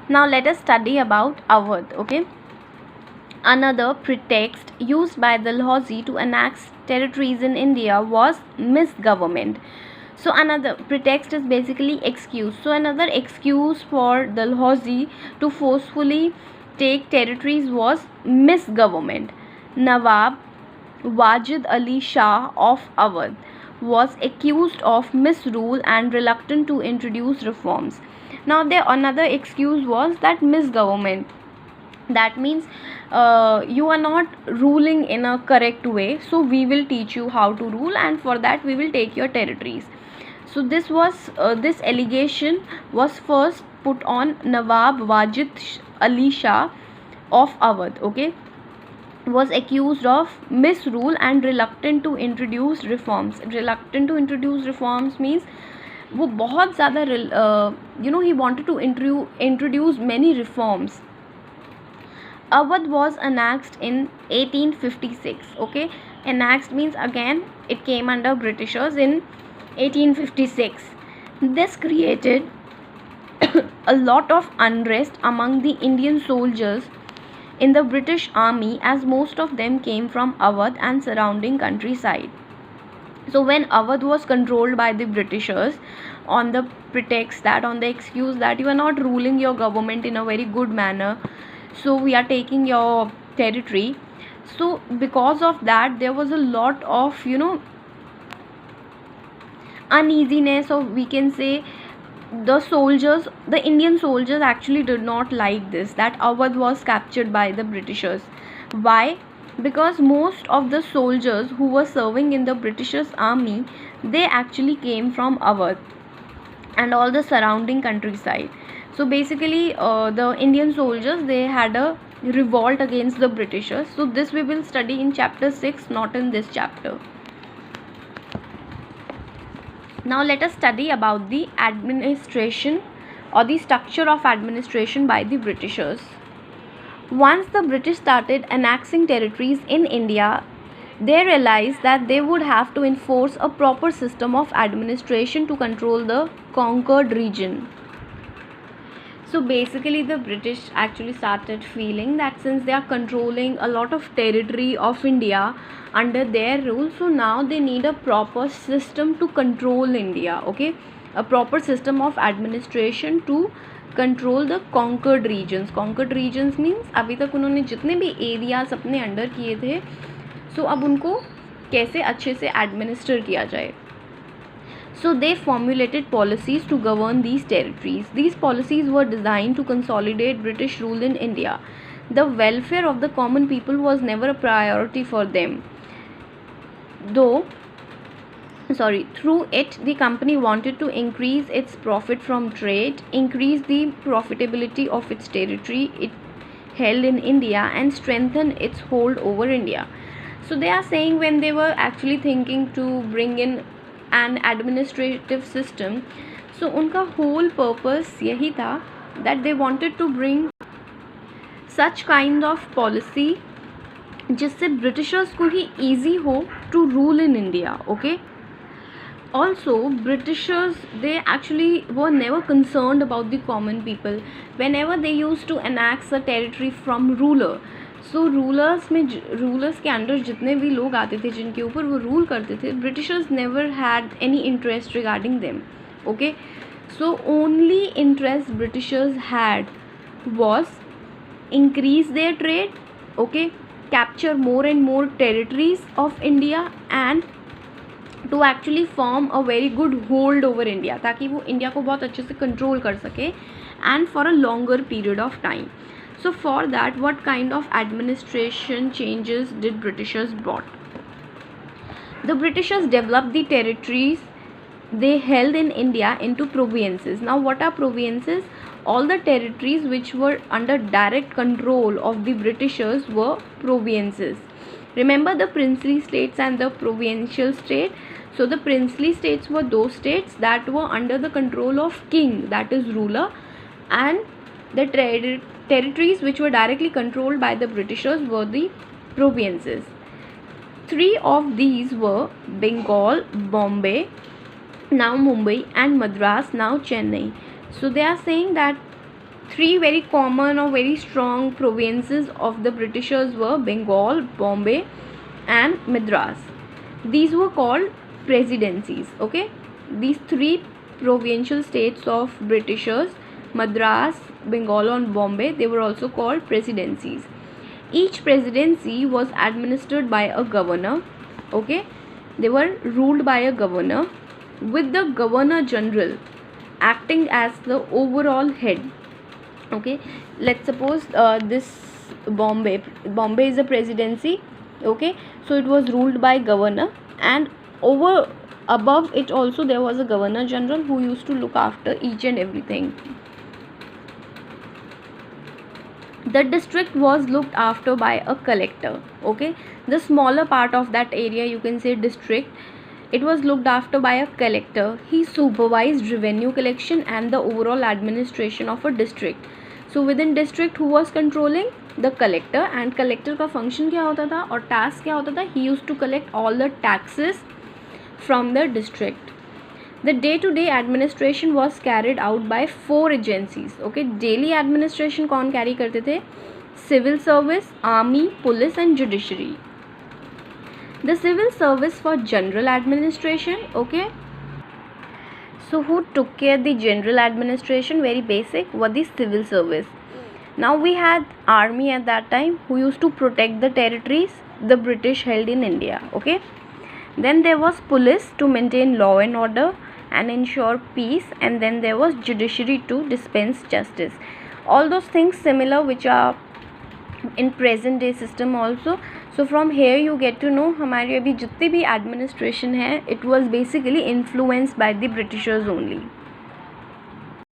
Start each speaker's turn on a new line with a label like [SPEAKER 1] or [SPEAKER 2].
[SPEAKER 1] Now let us study about Awadh. Okay. Another pretext used by Dalhousie to annex territories in India was misgovernment. So another pretext is basically excuse. So another excuse for Dalhousie to forcefully take territories was misgovernment. Nawab Wajid Ali Shah of Awadh was accused of misrule and reluctant to introduce reforms. Now another excuse was that misgovernment. That means you are not ruling in a correct way, so we will teach you how to rule, and for that we will take your territories. So this allegation was first put on Nawab Wajid Ali Shah of Awadh. Okay, was accused of misrule and reluctant to introduce reforms. Reluctant to introduce reforms means वो बहुत ज़्यादा he wanted to introduce many reforms. Awadh was annexed in 1856. Okay, annexed means again it came under Britishers in 1856. This created a lot of unrest among the Indian soldiers in the British army, as most of them came from Awadh and surrounding countryside. So when Awadh was controlled by the Britishers on the pretext that, on the excuse that you are not ruling your government in a very good manner, so we are taking your territory. So because of that there was a lot of uneasiness, or we can say the Indian soldiers actually did not like this, that Awadh was captured by the Britishers. Why? Because most of the soldiers who were serving in the Britishers army, they actually came from Awadh and all the surrounding countryside. So basically the Indian soldiers, they had a revolt against the Britishers. So this we will study in chapter 6, not in this chapter. Now let us study about the administration or the structure of administration by the Britishers. Once the British started annexing territories in India, they realized that they would have to enforce a proper system of administration to control the conquered region. So basically the British actually started feeling that since they are controlling a lot of territory of India under their rule, so now they need a proper system to control India. Okay, a proper system of administration to control the conquered regions. Conquered regions means अभी तक उन्होंने जितने भी areas अपने under किए थे, सो अब उनको कैसे अच्छे से एडमिनिस्टर किया जाए. So they formulated policies to govern these territories. These policies were designed to consolidate British rule in India. The welfare of the common people was never a priority for them. Through it, the company wanted to increase its profit from trade, increase the profitability of its territory it held in India, and strengthen its hold over India. So they are saying when they were actually thinking to bring in an administrative system, so उनका whole purpose यही था that they wanted to bring such kind of policy जिससे Britishers को ही easy हो to rule in India. Okay. Also, Britishers, they actually were never concerned about the common people. Whenever they used to annex a territory from ruler, so rulers के under जितने भी लोग आते थे जिनके ऊपर वो रूल करते थे, Britishers never had any interest regarding them. Okay, so only interest Britishers had was increase their trade, okay, capture more and more territories of India, and to actually form a very good hold over India, ताकि वो India को बहुत अच्छे से control कर सके and for a longer period of time. So for that, what kind of administration changes did Britishers brought? The Britishers developed the territories they held in India into provinces. Now what are provinces? All the territories which were under direct control of the Britishers were provinces. Remember the princely states and the provincial state. So the princely states were those states that were under the control of king, that is ruler, and the territories which were directly controlled by the Britishers were the provinces. 3 of these were Bengal, Bombay, now Mumbai, and Madras, now Chennai. So they are saying that Three very common or very strong provinces of the Britishers were Bengal, Bombay and Madras. These were called presidencies. Okay, these three provincial states of Britishers, Madras, Bengal and Bombay, they were also called presidencies. Each presidency was administered by a governor. Okay, they were ruled by a governor, with the governor general acting as the overall head. Okay, let's suppose this Bombay is a presidency. Okay, so it was ruled by governor, and over above it also there was a governor general who used to look after each and everything. The district was looked after by a collector. Okay, the smaller part of that area, you can say district, it was looked after by a collector. He supervised revenue collection and the overall administration of a district. So within district, who was controlling? The collector. And collector का function क्या होता था और task क्या होता था? He used to collect all the taxes from the district. The day-to-day administration was carried out by 4 agencies. Okay, daily administration कौन carry करते थे? Civil service, army, police and judiciary. The civil service for general administration. Okay, so who took care the general administration? Very basic, what the civil service. Now we had army at that time who used to protect the territories the British held in India. Okay, then there was police to maintain law and order and ensure peace, and then there was judiciary to dispense justice. All those things similar which are in present day system also. So from here you get to know हमारे अभी जितने भी administration है, it was basically influenced by the Britishers only.